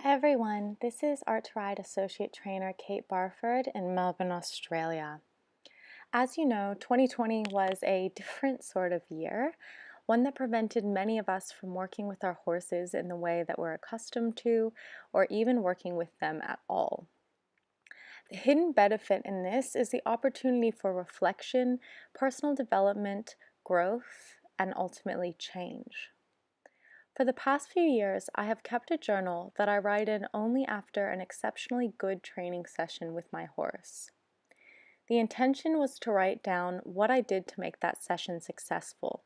Hi everyone, this is Art2Ride Associate Trainer Kate in Melbourne, Australia. As you know, 2020 was a different sort of year, one that prevented many of us from working with our horses in the way that we're accustomed to, or even working with them at all. The hidden benefit in this is the opportunity for reflection, personal development, growth, and ultimately change. For the past few years, I have kept a journal that I write in only after an exceptionally good training session with my horse. The intention was to write down what I did to make that session successful.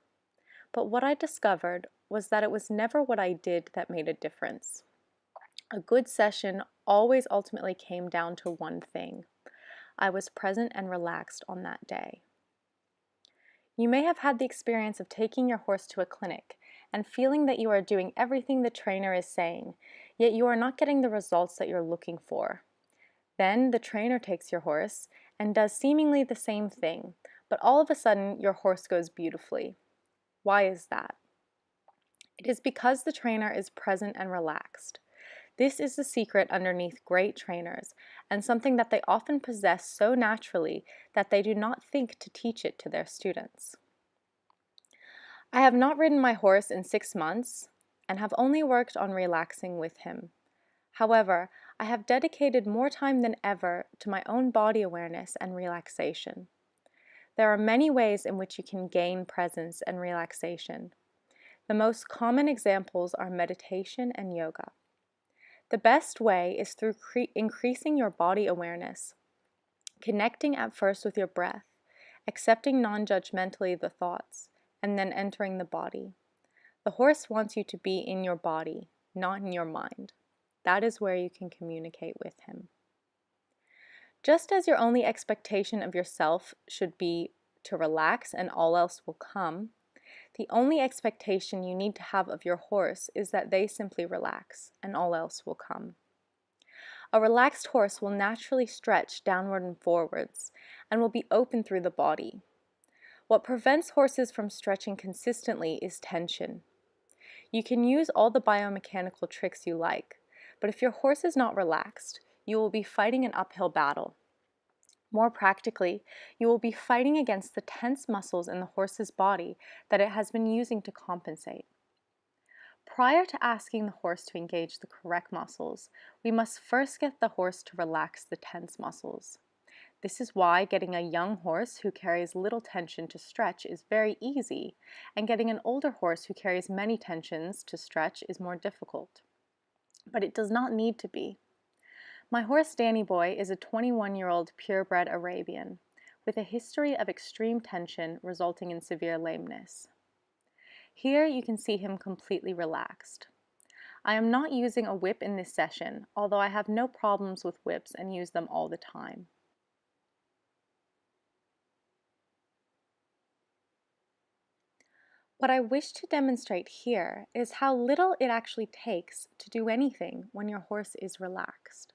But what I discovered was that it was never what I did that made a difference. A good session always ultimately came down to one thing. I was present and relaxed on that day. You may have had the experience of taking your horse to a clinic and feeling that you are doing everything the trainer is saying, yet you are not getting the results that you're looking for. Then the trainer takes your horse and does seemingly the same thing, but all of a sudden your horse goes beautifully. Why is that? It is because the trainer is present and relaxed. This is the secret underneath great trainers, and something that they often possess so naturally that they do not think to teach it to their students. I have not ridden my horse in 6 months and have only worked on relaxing with him. However, I have dedicated more time than ever to my own body awareness and relaxation. There are many ways in which you can gain presence and relaxation. The most common examples are meditation and yoga. The best way is through increasing your body awareness, connecting at first with your breath, accepting non-judgmentally the thoughts, and then entering the body. The horse wants you to be in your body, not in your mind. That is where you can communicate with him. Just as your only expectation of yourself should be to relax and all else will come, the only expectation you need to have of your horse is that they simply relax and all else will come. A relaxed horse will naturally stretch downward and forwards and will be open through the body. What prevents horses from stretching consistently is tension. You can use all the biomechanical tricks you like, but if your horse is not relaxed, you will be fighting an uphill battle. More practically, you will be fighting against the tense muscles in the horse's body that it has been using to compensate. Prior to asking the horse to engage the correct muscles, we must first get the horse to relax the tense muscles. This is why getting a young horse who carries little tension to stretch is very easy, and getting an older horse who carries many tensions to stretch is more difficult. But it does not need to be. My horse Danny Boy is a 21-year-old purebred Arabian, with a history of extreme tension resulting in severe lameness. Here you can see him completely relaxed. I am not using a whip in this session, although I have no problems with whips and use them all the time. What I wish to demonstrate here is how little it actually takes to do anything when your horse is relaxed.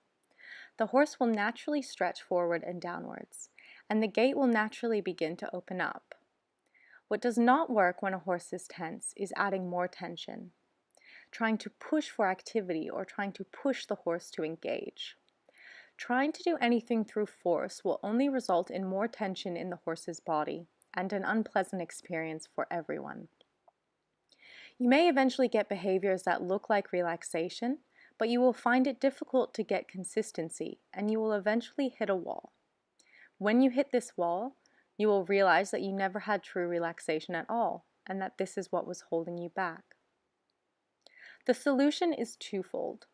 The horse will naturally stretch forward and downwards, and the gait will naturally begin to open up. What does not work when a horse is tense is adding more tension, trying to push for activity or trying to push the horse to engage. Trying to do anything through force will only result in more tension in the horse's body and an unpleasant experience for everyone. You may eventually get behaviors that look like relaxation, but you will find it difficult to get consistency and you will eventually hit a wall. When you hit this wall, you will realize that you never had true relaxation at all and that this is what was holding you back. The solution is twofold.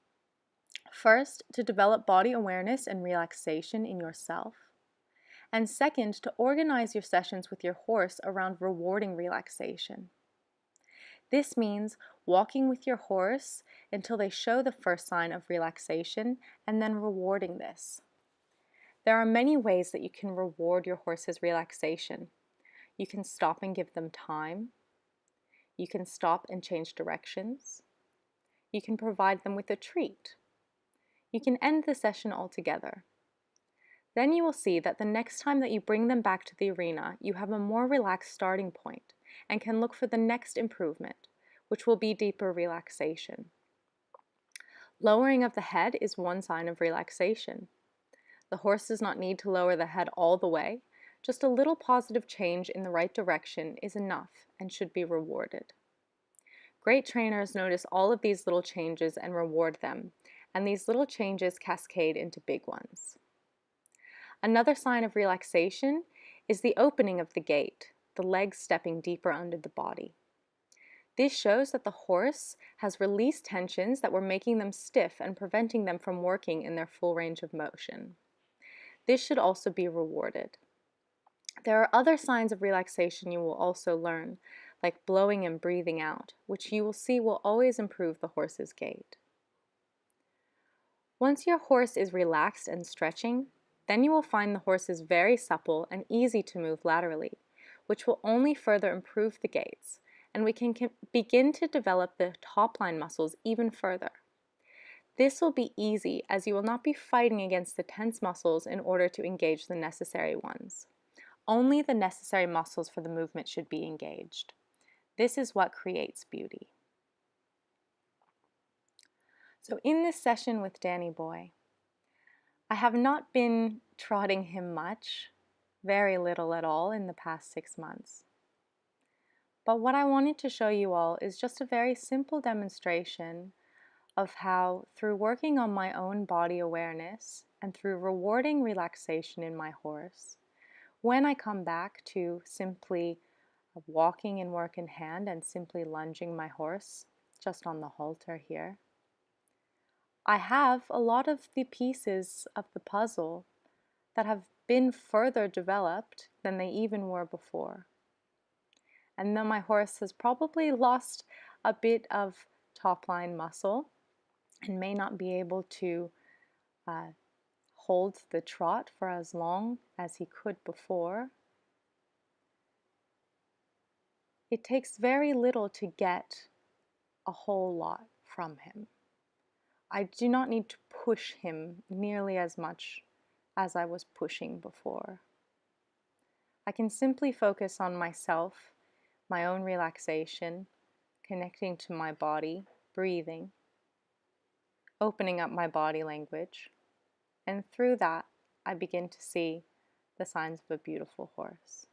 First, to develop body awareness and relaxation in yourself. And second, to organize your sessions with your horse around rewarding relaxation. This means walking with your horse until they show the first sign of relaxation and then rewarding this. There are many ways that you can reward your horse's relaxation. You can stop and give them time. You can stop and change directions. You can provide them with a treat. You can end the session altogether. Then you will see that the next time that you bring them back to the arena, you have a more relaxed starting point and can look for the next improvement, which will be deeper relaxation. Lowering of the head is one sign of relaxation. The horse does not need to lower the head all the way. Just a little positive change in the right direction is enough and should be rewarded. Great trainers notice all of these little changes and reward them, and these little changes cascade into big ones. Another sign of relaxation is the opening of the gait, the legs stepping deeper under the body. This shows that the horse has released tensions that were making them stiff and preventing them from working in their full range of motion. This should also be rewarded. There are other signs of relaxation you will also learn, like blowing and breathing out, which you will see will always improve the horse's gait. Once your horse is relaxed and stretching, then you will find the horse is very supple and easy to move laterally, which will only further improve the gaits, and we can begin to develop the top line muscles even further. This will be easy as you will not be fighting against the tense muscles in order to engage the necessary ones. Only the necessary muscles for the movement should be engaged. This is what creates beauty. So in this session with Danny Boy, I have not been trotting him much, very little at all in the past 6 months. But what I wanted to show you all is just a very simple demonstration of how, through working on my own body awareness and through rewarding relaxation in my horse, when I come back to simply walking in work in hand and simply lunging my horse just on the halter here, I have a lot of the pieces of the puzzle that have been further developed than they even were before. And then my horse has probably lost a bit of top line muscle and may not be able to hold the trot for as long as he could before. It takes very little to get a whole lot from him. I do not need to push him nearly as much as I was pushing before. I can simply focus on myself, my own relaxation, connecting to my body, breathing, opening up my body language, and through that I begin to see the signs of a beautiful horse.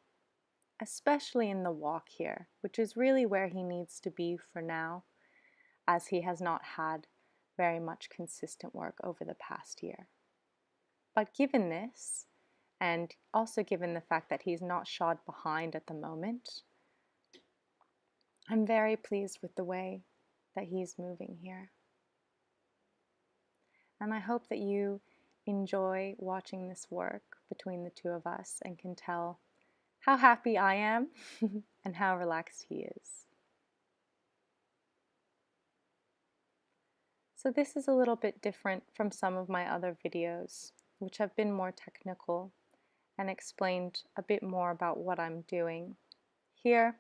Especially in the walk here, which is really where he needs to be for now, as he has not had very much consistent work over the past year. But given this, and also given the fact that he's not shod behind at the moment, I'm very pleased with the way that he's moving here. And I hope that you enjoy watching this work between the two of us and can tell how happy I am and how relaxed he is. So this is a little bit different from some of my other videos, which have been more technical and explained a bit more about what I'm doing. Here,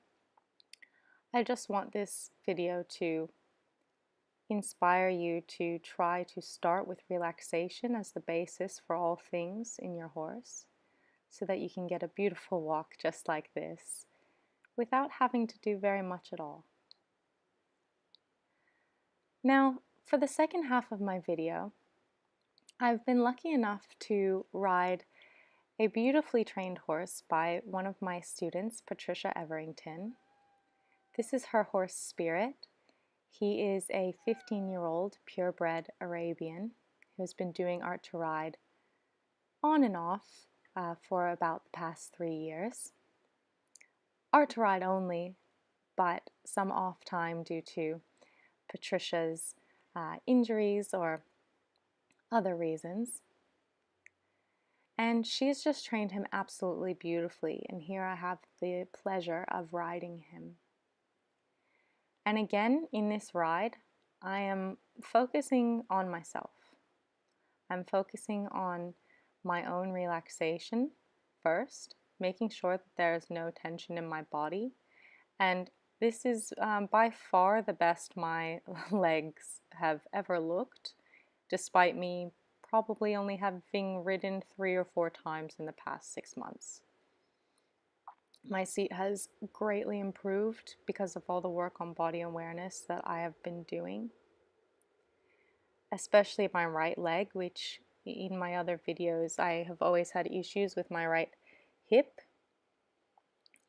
I just want this video to inspire you to try to start with relaxation as the basis for all things in your horse, so that you can get a beautiful walk just like this without having to do very much at all. Now, for the second half of my video, I've been lucky enough to ride a beautifully trained horse by one of my students, Patricia Everington. This is her horse Spirit. He is a 15-year-old purebred Arabian who's been doing Art2Ride on and off for about the past 3 years. Art2Ride only, but some off time due to Patricia's injuries or other reasons. And she's just trained him absolutely beautifully, and here I have the pleasure of riding him. And again, in this ride, I am focusing on myself. I'm focusing on my own relaxation first, making sure that there is no tension in my body. And this is by far the best my legs have ever looked, despite me probably only having ridden 3 or 4 times in the past 6 months. My seat has greatly improved because of all the work on body awareness that I have been doing. especially my right leg, which in my other videos I have always had issues with my right hip.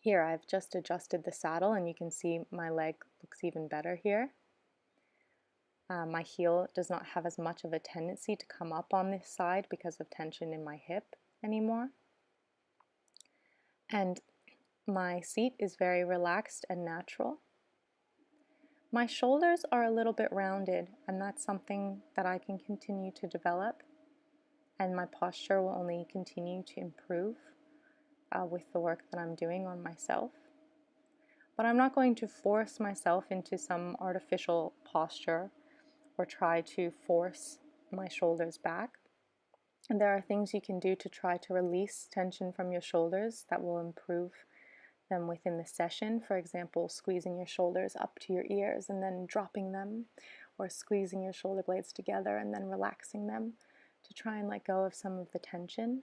Here I've just adjusted the saddle and you can see my leg looks even better here. My heel does not have as much of a tendency to come up on this side because of tension in my hip anymore. And my seat is very relaxed and natural. My shoulders are a little bit rounded, and that's something that I can continue to develop, and my posture will only continue to improve with the work that I'm doing on myself. But I'm not going to force myself into some artificial posture or try to force my shoulders back. And there are things you can do to try to release tension from your shoulders that will improve them within the session. For example, squeezing your shoulders up to your ears and then dropping them, or squeezing your shoulder blades together and then relaxing them to try and let go of some of the tension.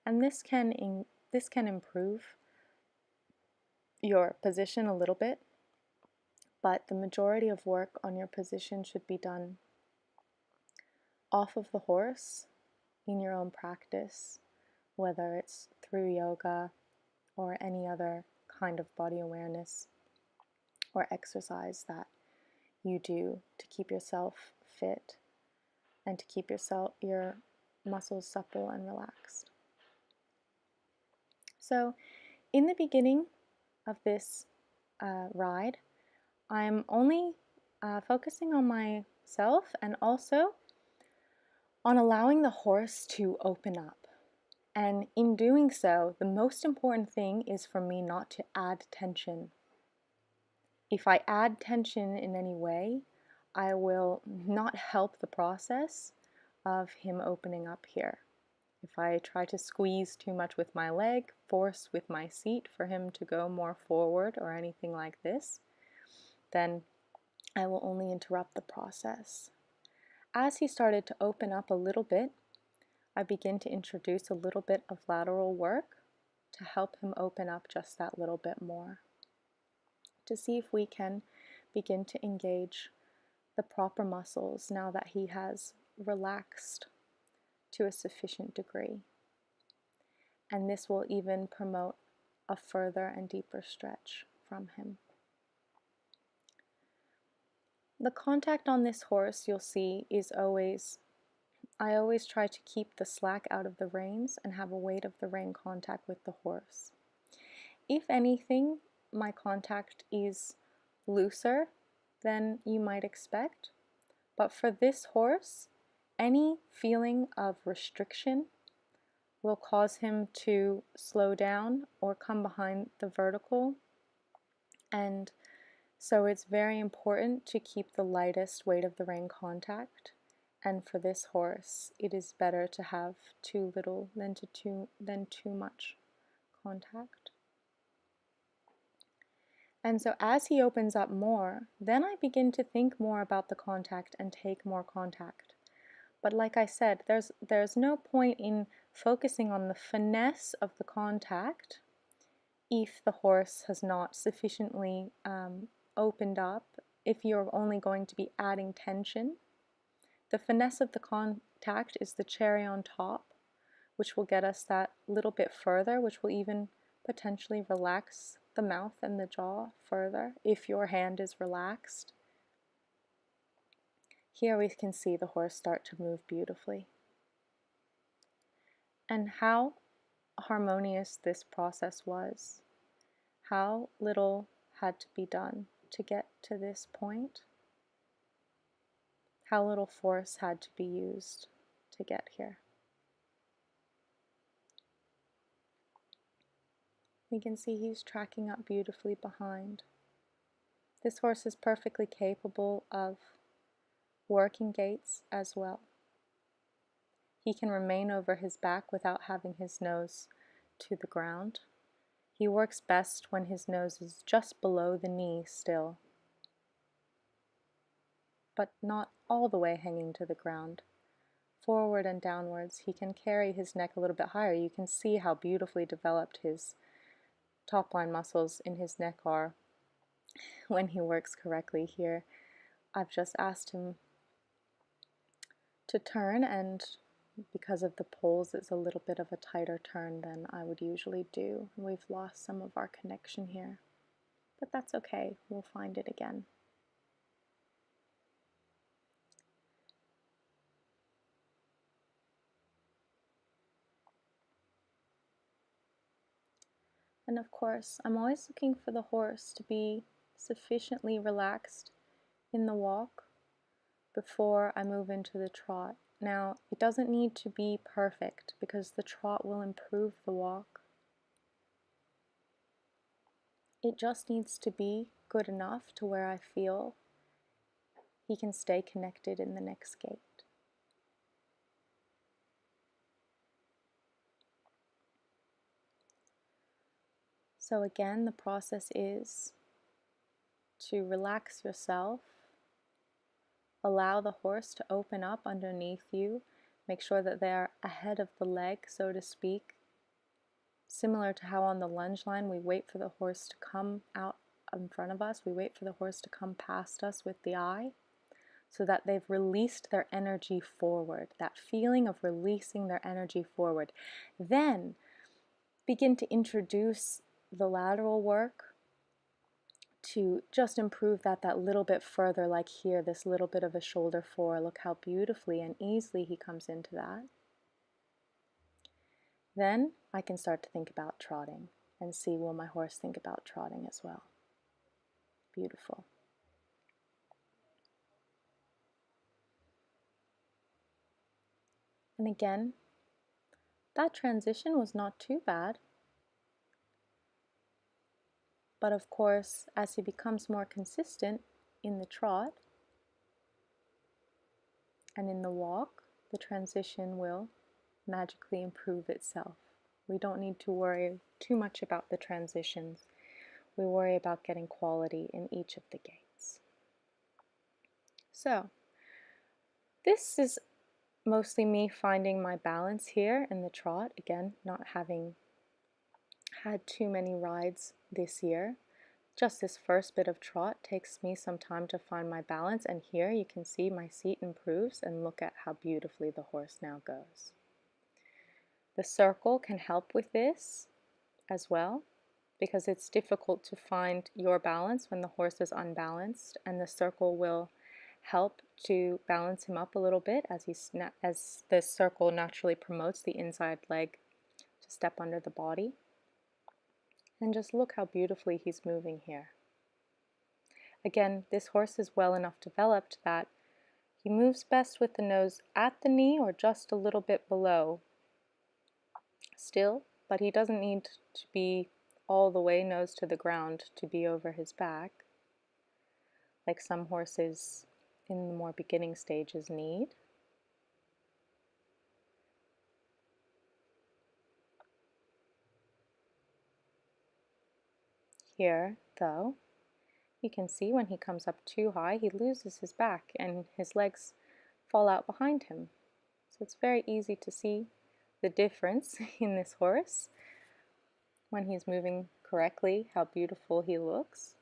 And this can improve your position a little bit, but the majority of work on your position should be done off of the horse in your own practice, whether it's through yoga or any other kind of body awareness or exercise that you do to keep yourself fit and to keep your muscles supple and relaxed. So in the beginning of this ride, I'm only focusing on myself and also on allowing the horse to open up. And in doing so, the most important thing is for me not to add tension. If I add tension in any way, I will not help the process of him opening up here. If I try to squeeze too much with my leg, force with my seat for him to go more forward or anything like this, then I will only interrupt the process. As he started to open up a little bit, I begin to introduce a little bit of lateral work to help him open up just that little bit more, to see if we can begin to engage the proper muscles now that he has relaxed to a sufficient degree. And this will even promote a further and deeper stretch from him. The contact on this horse, you'll see, I always try to keep the slack out of the reins and have a weight of the rein contact with the horse. If anything, my contact is looser than you might expect, but for this horse, any feeling of restriction will cause him to slow down or come behind the vertical, and so it's very important to keep the lightest weight of the rein contact. And for this horse, it is better to have too little than too much contact. And so as he opens up more, then I begin to think more about the contact and take more contact. But like I said, there's no point in focusing on the finesse of the contact if the horse has not sufficiently opened up, if you're only going to be adding tension. The finesse of the contact is the cherry on top, which will get us that little bit further, which will even potentially relax the mouth and the jaw further if your hand is relaxed. Here we can see the horse start to move beautifully. And how harmonious this process was. How little had to be done to get to this point. How little force had to be used to get here. We can see he's tracking up beautifully behind. This horse is perfectly capable of working gaits as well. He can remain over his back without having his nose to the ground. He works best when his nose is just below the knee still, but not all the way hanging to the ground. Forward and downwards, he can carry his neck a little bit higher. You can see how beautifully developed his top line muscles in his neck are when he works correctly here. I've just asked him to turn, and because of the poles it's a little bit of a tighter turn than I would usually do. We've lost some of our connection here, but that's okay, we'll find it again. And of course, I'm always looking for the horse to be sufficiently relaxed in the walk before I move into the trot. Now, it doesn't need to be perfect because the trot will improve the walk. It just needs to be good enough to where I feel he can stay connected in the next gait. So again, the process is to relax yourself, allow the horse to open up underneath you, make sure that they're ahead of the leg, so to speak. Similar to how on the lunge line we wait for the horse to come out in front of us, we wait for the horse to come past us with the eye, so that they've released their energy forward, that feeling of releasing their energy forward. Then begin to introduce the lateral work to just improve that little bit further, like here, this little bit of a shoulder four. Look how beautifully and easily he comes into that. Then I can start to think about trotting and see, will my horse think about trotting as well? Beautiful. And again, that transition was not too bad. But of course, as he becomes more consistent in the trot and in the walk, the transition will magically improve itself. We don't need to worry too much about the transitions. We worry about getting quality in each of the gaits. So, this is mostly me finding my balance here in the trot. Again, not having had too many rides this year. Just this first bit of trot takes me some time to find my balance, and here you can see my seat improves, and look at how beautifully the horse now goes. The circle can help with this as well, because it's difficult to find your balance when the horse is unbalanced, and the circle will help to balance him up a little bit as the circle naturally promotes the inside leg to step under the body. And just look how beautifully he's moving here. Again, this horse is well enough developed that he moves best with the nose at the knee or just a little bit below still, but he doesn't need to be all the way nose to the ground to be over his back, like some horses in the more beginning stages need. Here, though, you can see when he comes up too high, he loses his back and his legs fall out behind him. So it's very easy to see the difference in this horse when he's moving correctly, how beautiful he looks,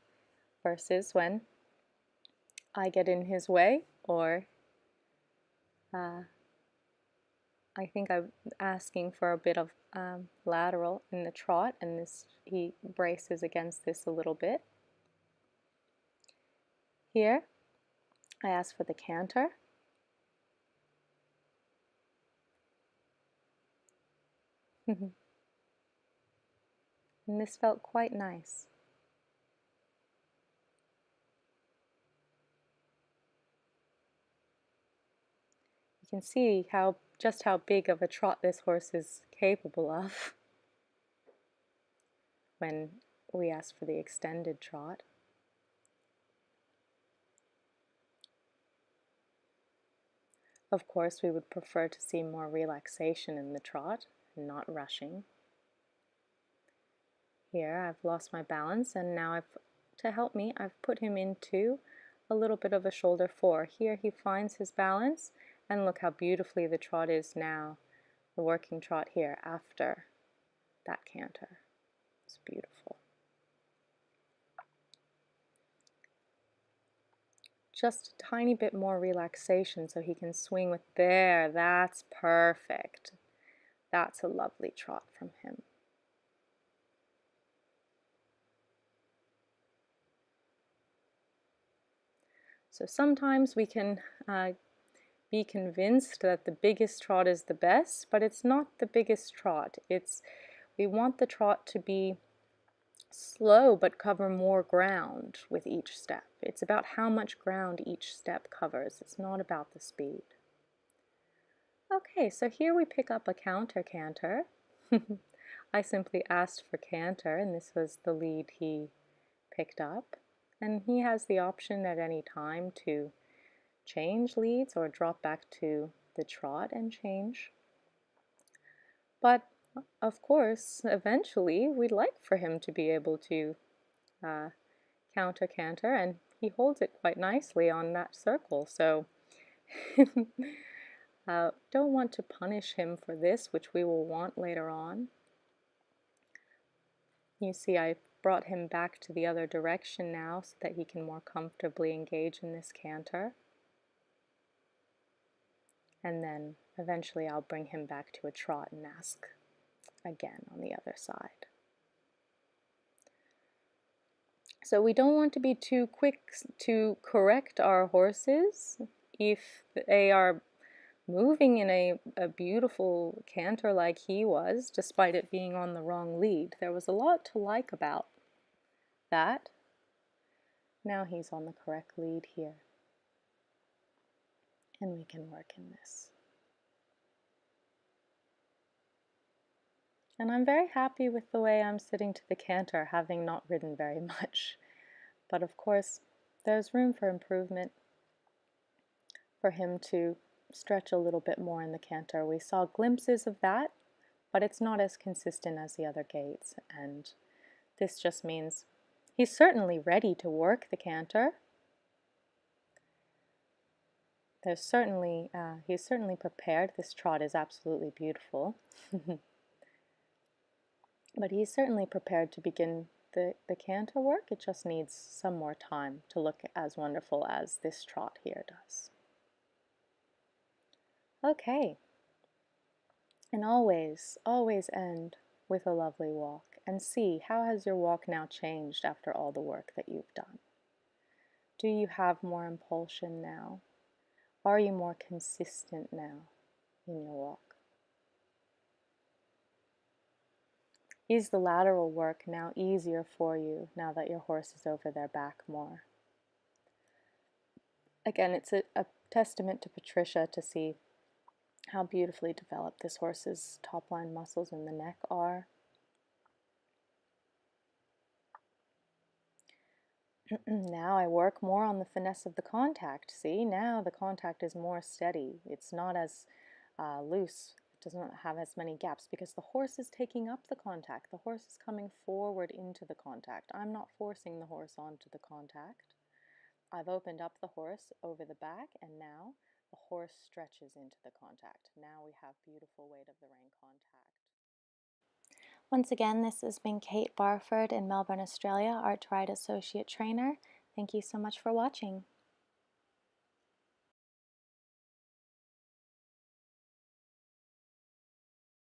versus when I get in his way, or I think I'm asking for a bit of lateral in the trot, and this he braces against this a little bit. Here, I ask for the canter. And this felt quite nice. You can see just how big of a trot this horse is capable of when we ask for the extended trot. Of course, we would prefer to see more relaxation in the trot, and not rushing. Here, I've lost my balance, and now to help me, I've put him into a little bit of a shoulder four. Here he finds his balance, and look how beautifully the trot is now, the working trot here after that canter. It's beautiful. just a tiny bit more relaxation so he can swing with there. That's perfect. That's a lovely trot from him. So sometimes we can be convinced that the biggest trot is the best, but it's not the biggest trot. We want the trot to be slow but cover more ground with each step. It's about how much ground each step covers. It's not about the speed. Okay, so here we pick up a counter canter. I simply asked for canter, and this was the lead he picked up. And he has the option at any time to change leads or drop back to the trot and change. But of course, eventually we'd like for him to be able to counter canter, and he holds it quite nicely on that circle. So don't want to punish him for this, which we will want later on. You see, I brought him back to the other direction now so that he can more comfortably engage in this canter. And then eventually I'll bring him back to a trot and ask again on the other side. So we don't want to be too quick to correct our horses if they are moving in a beautiful canter like he was, despite it being on the wrong lead. There was a lot to like about that. Now he's on the correct lead here, and we can work in this. And I'm very happy with the way I'm sitting to the canter, having not ridden very much. But of course, there's room for improvement for him to stretch a little bit more in the canter. We saw glimpses of that, but it's not as consistent as the other gaits, and this just means he's certainly ready to work the canter. He's certainly prepared. This trot is absolutely beautiful. But he's certainly prepared to begin the canter work. It just needs some more time to look as wonderful as this trot here does. Okay. And always, always end with a lovely walk, and see how has your walk now changed after all the work that you've done. Do you have more impulsion now? Are you more consistent now in your walk? Is the lateral work now easier for you now that your horse is over their back more? Again, it's a testament to Patricia to see how beautifully developed this horse's top line muscles in the neck are. Now I work more on the finesse of the contact. See, now the contact is more steady. It's not as loose. It doesn't have as many gaps because the horse is taking up the contact. The horse is coming forward into the contact. I'm not forcing the horse onto the contact. I've opened up the horse over the back, and now the horse stretches into the contact. Now we have beautiful weight of the rein contact. Once again, this has been Kate Barford in Melbourne, Australia, Art2Ride Associate Trainer. Thank you so much for watching.